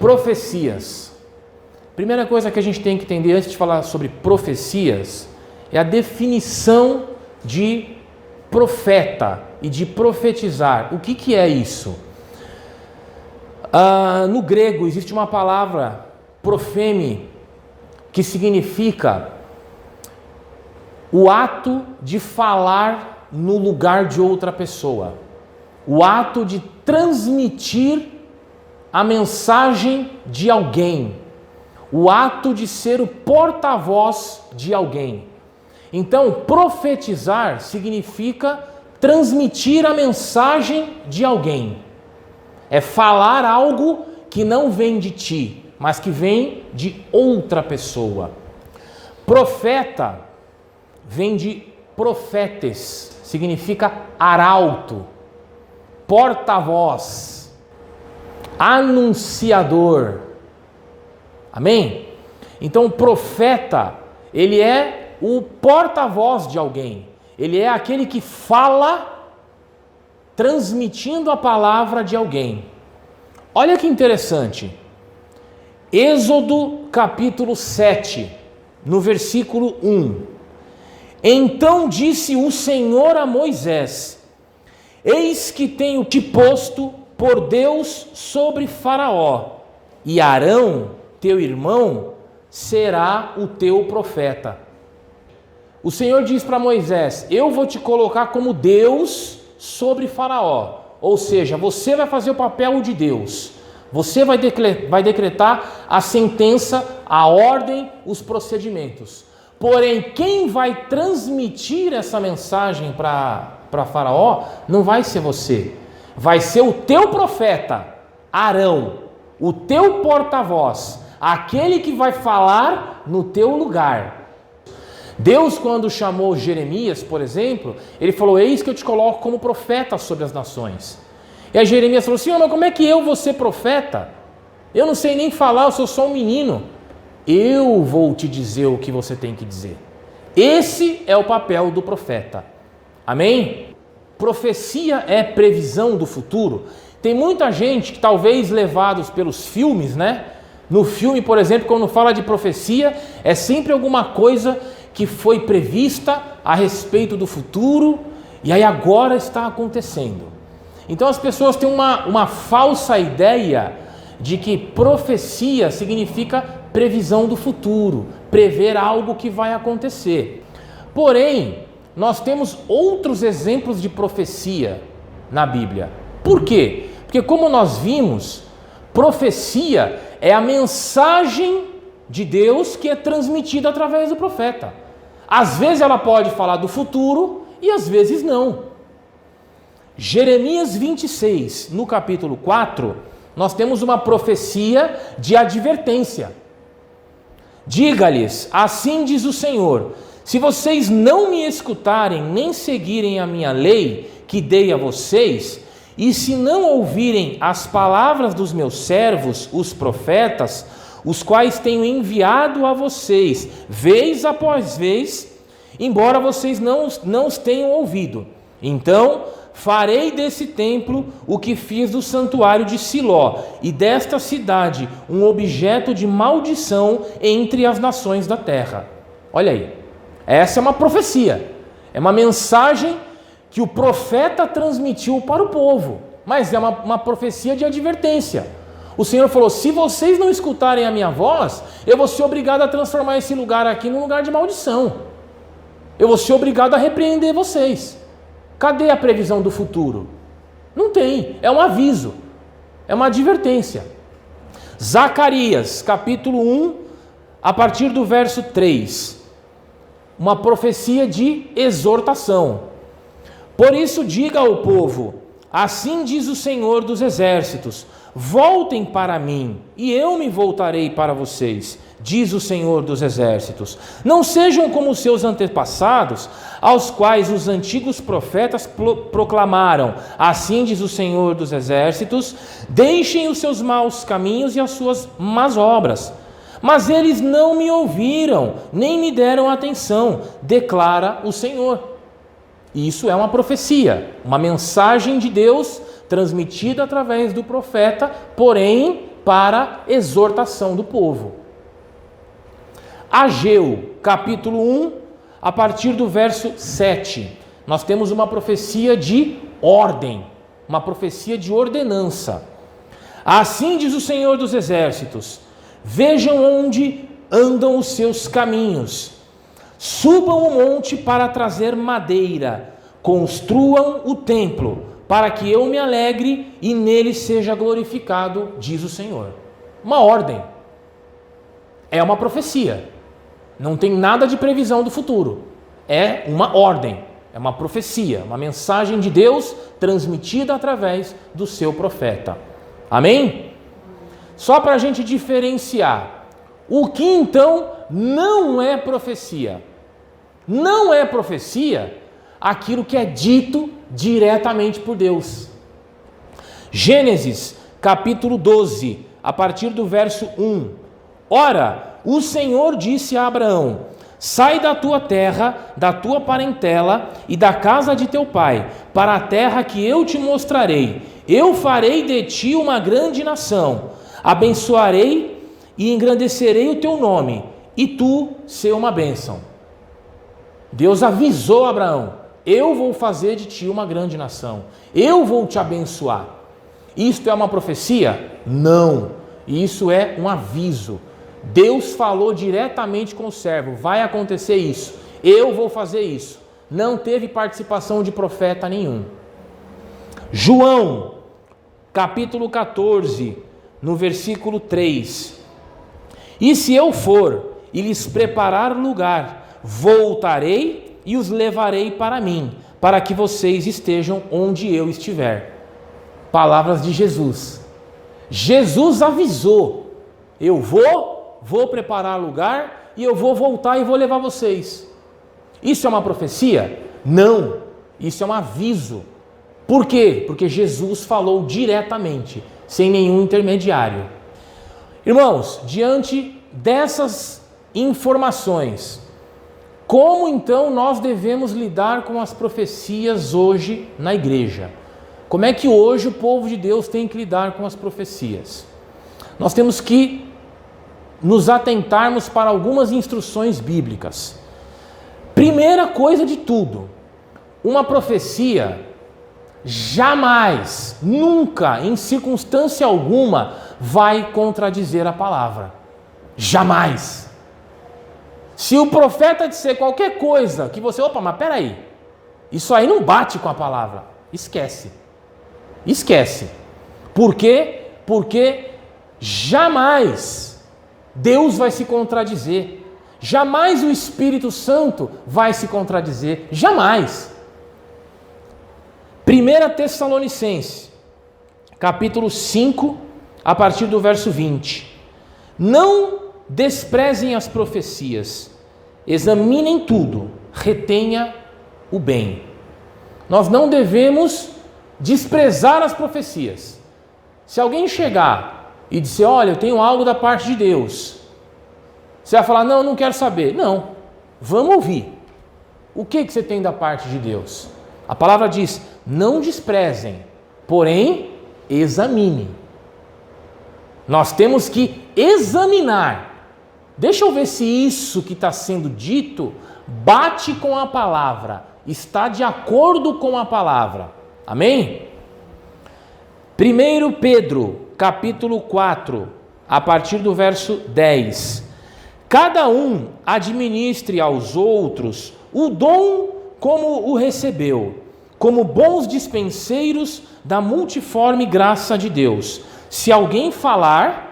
Profecias. Primeira coisa que a gente tem que entender antes de falar sobre profecias é a definição de profeta e de profetizar. O que é isso? No grego existe uma palavra, profeme, que significa o ato de falar no lugar de outra pessoa, o ato de transmitir a mensagem de alguém, o ato de ser o porta-voz de alguém. Então, profetizar significa transmitir a mensagem de alguém. É falar algo que não vem de ti, mas que vem de outra pessoa. Profeta vem de profetes, significa arauto, porta-voz, anunciador. Amém? Então, o profeta, ele é o porta-voz de alguém. Ele é aquele que fala, transmitindo a palavra de alguém. Olha que interessante. Êxodo capítulo 7, no versículo 1. Então disse o Senhor a Moisés: eis que tenho te posto por Deus sobre Faraó, e Arão, teu irmão, será o teu profeta. O Senhor diz para Moisés: eu vou te colocar como Deus sobre Faraó. Ou seja, você vai fazer o papel de Deus. Você vai decretar a sentença, a ordem, os procedimentos. Porém, quem vai transmitir essa mensagem para Faraó não vai ser você. Vai ser o teu profeta, Arão, o teu porta-voz, aquele que vai falar no teu lugar. Deus, quando chamou Jeremias, por exemplo, ele falou: eis que eu te coloco como profeta sobre as nações. E aí Jeremias falou: Senhor, mas como é que eu vou ser profeta? Eu não sei nem falar, eu sou só um menino. Eu vou te dizer o que você tem que dizer. Esse é o papel do profeta. Amém? Profecia é previsão do futuro. Tem muita gente que, talvez levados pelos filmes, né? No filme, por exemplo, quando fala de profecia, é sempre alguma coisa que foi prevista a respeito do futuro e aí agora está acontecendo. Então as pessoas têm uma falsa ideia de que profecia significa previsão do futuro, prever algo que vai acontecer. Porém, nós temos outros exemplos de profecia na Bíblia. Por quê? Porque, como nós vimos, profecia é a mensagem de Deus que é transmitida através do profeta. Às vezes ela pode falar do futuro e às vezes não. Jeremias 26, no capítulo 4, nós temos uma profecia de advertência. Diga-lhes, assim diz o Senhor: se vocês não me escutarem nem seguirem a minha lei que dei a vocês, e se não ouvirem as palavras dos meus servos, os profetas, os quais tenho enviado a vocês, vez após vez, embora vocês não os tenham ouvido, então farei desse templo o que fiz do santuário de Siló, e desta cidade um objeto de maldição entre as nações da terra. Olha aí, essa é uma profecia, é uma mensagem que o profeta transmitiu para o povo, mas é uma profecia de advertência. O Senhor falou: se vocês não escutarem a minha voz, eu vou ser obrigado a transformar esse lugar aqui num lugar de maldição. Eu vou ser obrigado a repreender vocês. Cadê a previsão do futuro? Não tem, é um aviso, é uma advertência. Zacarias, capítulo 1, a partir do verso 3. Uma profecia de exortação. Por isso diga ao povo: assim diz o Senhor dos exércitos, voltem para mim, e eu me voltarei para vocês, diz o Senhor dos exércitos. Não sejam como os seus antepassados, aos quais os antigos profetas proclamaram, assim diz o Senhor dos exércitos, deixem os seus maus caminhos e as suas más obras. Mas eles não me ouviram, nem me deram atenção, declara o Senhor. Isso é uma profecia, uma mensagem de Deus transmitida através do profeta, porém para exortação do povo. Ageu, capítulo 1, a partir do verso 7, nós temos uma profecia de ordem, uma profecia de ordenança. Assim diz o Senhor dos Exércitos: vejam onde andam os seus caminhos, subam o monte para trazer madeira, construam o templo, para que eu me alegre e nele seja glorificado, diz o Senhor. Uma ordem, é uma profecia, não tem nada de previsão do futuro, é uma ordem, é uma profecia, uma mensagem de Deus transmitida através do seu profeta. Amém? Só para a gente diferenciar, o que então não é profecia? Não é profecia aquilo que é dito diretamente por Deus. Gênesis, capítulo 12, a partir do verso 1. Ora, o Senhor disse a Abraão: sai da tua terra, da tua parentela e da casa de teu pai, para a terra que eu te mostrarei. Eu farei de ti uma grande nação, abençoarei e engrandecerei o teu nome, e tu ser uma bênção. Deus avisou a Abraão: eu vou fazer de ti uma grande nação, eu vou te abençoar. Isto é uma profecia? Não, isso é um aviso. Deus falou diretamente com o servo: vai acontecer isso, eu vou fazer isso. Não teve participação de profeta nenhum. João, capítulo 14, no versículo 3. E se eu for e lhes preparar lugar, voltarei e os levarei para mim, para que vocês estejam onde eu estiver. Palavras de Jesus. Jesus avisou: eu vou preparar lugar e eu vou voltar e vou levar vocês. Isso é uma profecia? Não, isso é um aviso. Por quê? Porque Jesus falou diretamente, sem nenhum intermediário. Irmãos, diante dessas informações, como então nós devemos lidar com as profecias hoje na igreja? Como é que hoje o povo de Deus tem que lidar com as profecias? Nós temos que nos atentarmos para algumas instruções bíblicas. Primeira coisa de tudo, uma profecia jamais, nunca, em circunstância alguma, vai contradizer a palavra. Jamais. Se o profeta disser qualquer coisa que você, mas peraí, isso aí não bate com a palavra, esquece. Esquece. Por quê? Porque jamais Deus vai se contradizer. Jamais o Espírito Santo vai se contradizer. Jamais. 1 Tessalonicenses, capítulo 5, a partir do verso 20. Não desprezem as profecias, examinem tudo, retenha o bem. Nós não devemos desprezar as profecias. Se alguém chegar e disser: olha, eu tenho algo da parte de Deus, você vai falar: não, não quero saber. Não, vamos ouvir. O que você tem da parte de Deus? A palavra diz: não desprezem, porém examine. Nós temos que examinar. Deixa eu ver se isso que está sendo dito bate com a palavra, está de acordo com a palavra. Amém? 1 Pedro, capítulo 4, a partir do verso 10. Cada um administre aos outros o dom como o recebeu, como bons dispenseiros da multiforme graça de Deus. Se alguém falar,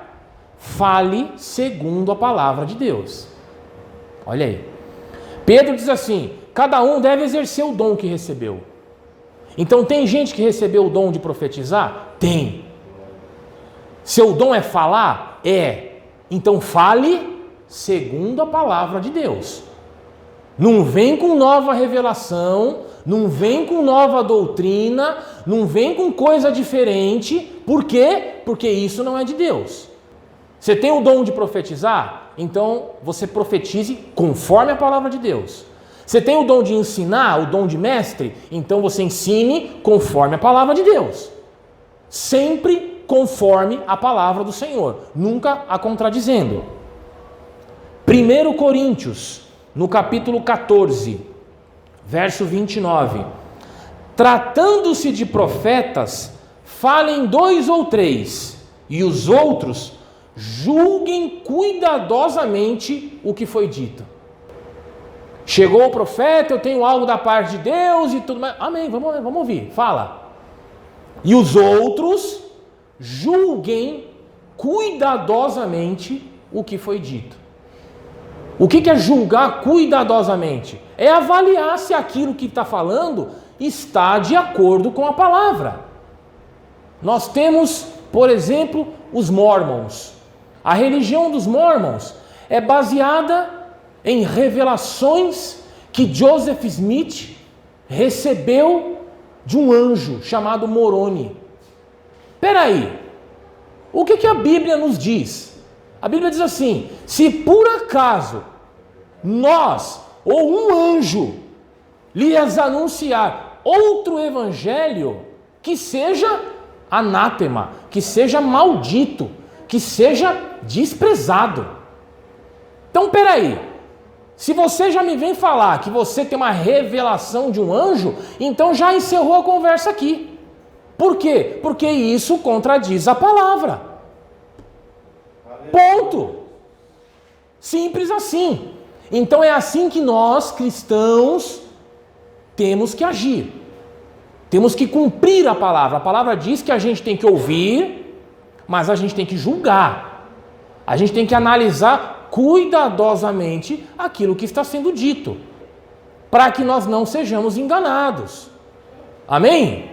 fale segundo a palavra de Deus. Olha aí. Pedro diz assim: cada um deve exercer o dom que recebeu. Então tem gente que recebeu o dom de profetizar? Tem. Seu dom é falar? É. Então fale segundo a palavra de Deus. Não vem com nova revelação, não vem com nova doutrina, não vem com coisa diferente. Por quê? Porque isso não é de Deus. Você tem o dom de profetizar? Então você profetize conforme a palavra de Deus. Você tem o dom de ensinar, o dom de mestre? Então você ensine conforme a palavra de Deus. Sempre conforme a palavra do Senhor, nunca a contradizendo. 1 Coríntios, no capítulo 14, verso 29. Tratando-se de profetas, falem 2 ou 3, e os outros julguem cuidadosamente o que foi dito. Chegou o profeta, eu tenho algo da parte de Deus e tudo mais. Amém, vamos ouvir, fala. E os outros julguem cuidadosamente o que foi dito. O que é julgar cuidadosamente? É avaliar se aquilo que está falando está de acordo com a palavra. Nós temos, por exemplo, os Mormons. A religião dos Mormons é baseada em revelações que Joseph Smith recebeu de um anjo chamado Moroni. Espera aí, o que a Bíblia nos diz? A Bíblia diz assim: se por acaso nós ou um anjo lhes anunciar outro evangelho, que seja anátema, que seja maldito, que seja desprezado. Então, peraí, se você já me vem falar que você tem uma revelação de um anjo, então já encerrou a conversa aqui. Por quê? Porque isso contradiz a palavra. Ponto. Simples assim. Então é assim que nós, cristãos, temos que agir. Temos que cumprir a palavra. A palavra diz que a gente tem que ouvir, mas a gente tem que julgar. A gente tem que analisar cuidadosamente aquilo que está sendo dito, para que nós não sejamos enganados. Amém?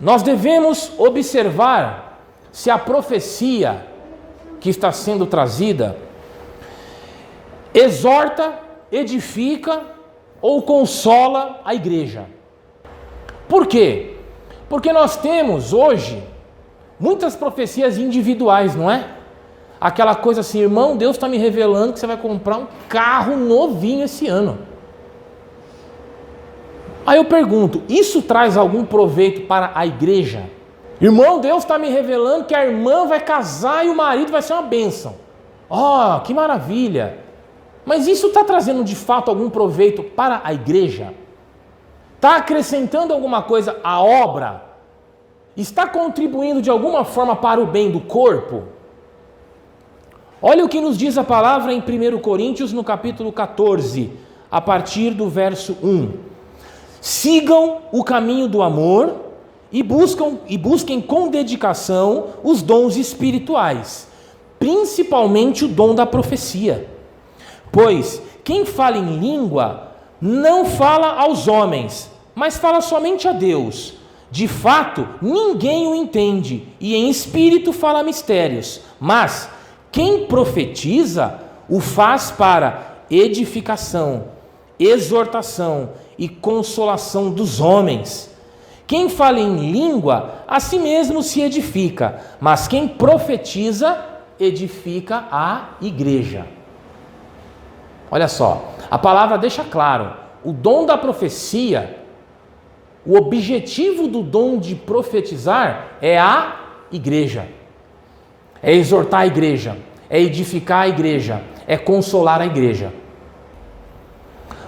Nós devemos observar se a profecia que está sendo trazida exorta, edifica ou consola a igreja. Por quê? Porque nós temos hoje muitas profecias individuais, não é? Aquela coisa assim: irmão, Deus está me revelando que você vai comprar um carro novinho esse ano. Aí eu pergunto, isso traz algum proveito para a igreja? Irmão, Deus está me revelando que a irmã vai casar e o marido vai ser uma bênção. Oh, que maravilha! Mas isso está trazendo de fato algum proveito para a igreja? Está acrescentando alguma coisa à obra? Está contribuindo de alguma forma para o bem do corpo? Olha o que nos diz a palavra em 1 Coríntios, no capítulo 14, a partir do verso 1. Sigam o caminho do amor e busquem com dedicação os dons espirituais, principalmente o dom da profecia. Pois quem fala em língua não fala aos homens, mas fala somente a Deus. De fato, ninguém o entende, e em espírito fala mistérios. Mas quem profetiza o faz para edificação, exortação e consolação dos homens. Quem fala em língua, a si mesmo se edifica, mas quem profetiza, edifica a igreja. Olha só, a palavra deixa claro, o dom da profecia, o objetivo do dom de profetizar é a igreja. É exortar a igreja, é edificar a igreja, é consolar a igreja.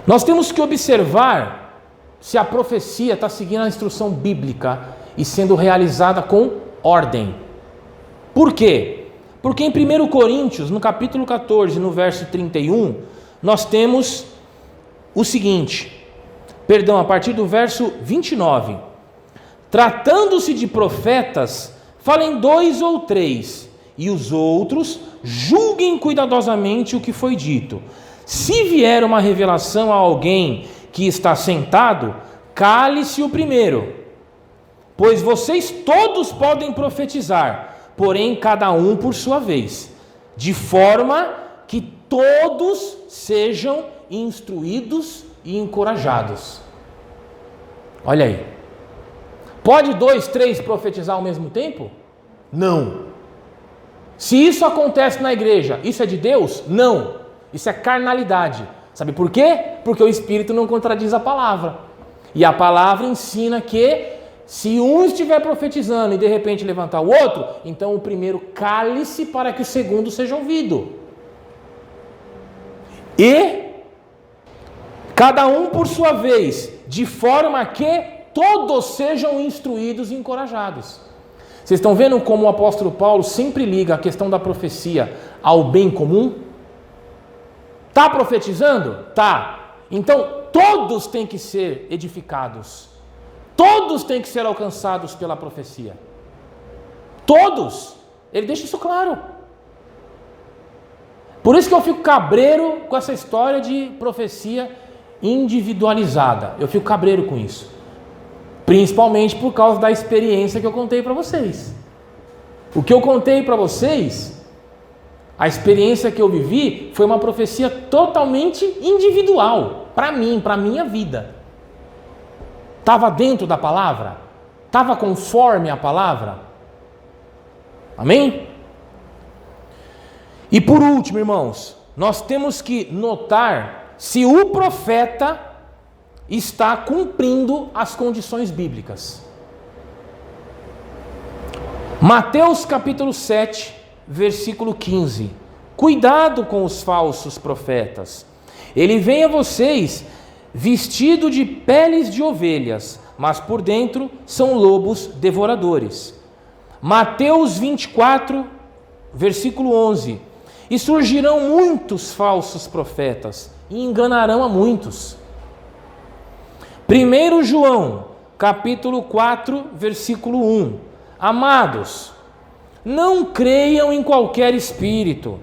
Nós temos que observar se a profecia está seguindo a instrução bíblica e sendo realizada com ordem. Por quê? Porque em 1 Coríntios, no capítulo 14, no verso 31, nós temos o seguinte, a partir do verso 29. Tratando-se de profetas, falem 2 ou 3, e os outros julguem cuidadosamente o que foi dito. Se vier uma revelação a alguém que está sentado, cale-se o primeiro, pois vocês todos podem profetizar, porém cada um por sua vez, de forma que todos sejam instruídos e encorajados. Olha aí. Pode 2, 3 profetizar ao mesmo tempo? Não. Se isso acontece na igreja, isso é de Deus? Não. Isso é carnalidade. Sabe por quê? Porque o Espírito não contradiz a palavra. E a palavra ensina que Se um estiver profetizando e de repente levantar o outro, então o primeiro cale-se para que o segundo seja ouvido. E cada um por sua vez, de forma que todos sejam instruídos e encorajados. Vocês estão vendo como o apóstolo Paulo sempre liga a questão da profecia ao bem comum? Está profetizando? Tá. Então todos têm que ser edificados. Todos têm que ser alcançados pela profecia. Todos. Ele deixa isso claro. Por isso que eu fico cabreiro com essa história de profecia individualizada. Eu fico cabreiro com isso. Principalmente por causa da experiência que eu contei para vocês. O que eu contei para vocês, a experiência que eu vivi, foi uma profecia totalmente individual. Para mim, para a minha vida. Estava dentro da palavra? Estava conforme a palavra? Amém? E por último, irmãos, nós temos que notar se o profeta está cumprindo as condições bíblicas. Mateus capítulo 7, versículo 15. Cuidado com os falsos profetas. Ele vem a vocês vestido de peles de ovelhas, mas por dentro são lobos devoradores. Mateus 24, versículo 11. E surgirão muitos falsos profetas e enganarão a muitos. 1 João, capítulo 4, versículo 1. Amados, não creiam em qualquer espírito,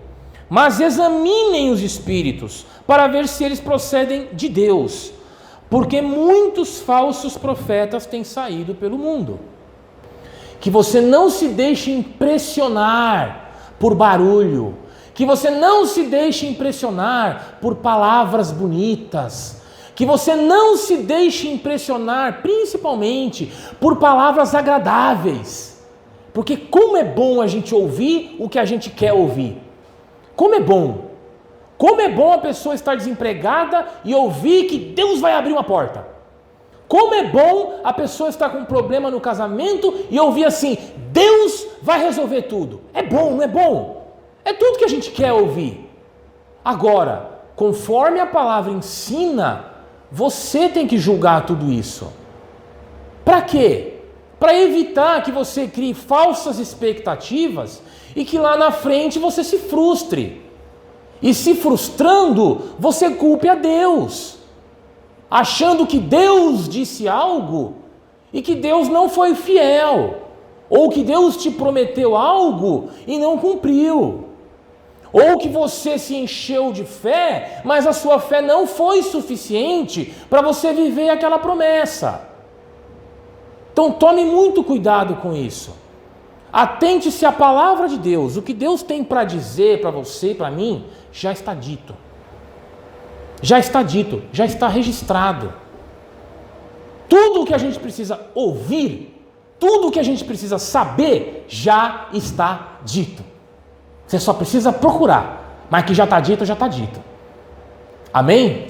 mas examinem os espíritos, para ver se eles procedem de Deus, porque muitos falsos profetas têm saído pelo mundo. Que você não se deixe impressionar por barulho, que você não se deixe impressionar por palavras bonitas, que você não se deixe impressionar principalmente por palavras agradáveis, porque como é bom a gente ouvir o que a gente quer ouvir. Como é bom a pessoa estar desempregada e ouvir que Deus vai abrir uma porta. Como é bom a pessoa estar com um problema no casamento e ouvir assim, Deus vai resolver tudo. É bom, não é bom? É tudo que a gente quer ouvir. Agora, conforme a palavra ensina, você tem que julgar tudo isso. Para quê? Para evitar que você crie falsas expectativas e que lá na frente você se frustre. E se frustrando, você culpe a Deus, achando que Deus disse algo e que Deus não foi fiel, ou que Deus te prometeu algo e não cumpriu, ou que você se encheu de fé, mas a sua fé não foi suficiente para você viver aquela promessa. Então tome muito cuidado com isso. Atente-se à palavra de Deus. O que Deus tem para dizer para você e para mim, já está dito. Já está dito, já está registrado. Tudo o que a gente precisa ouvir, tudo o que a gente precisa saber, já está dito. Você só precisa procurar, mas que já está dito, já está dito. Amém?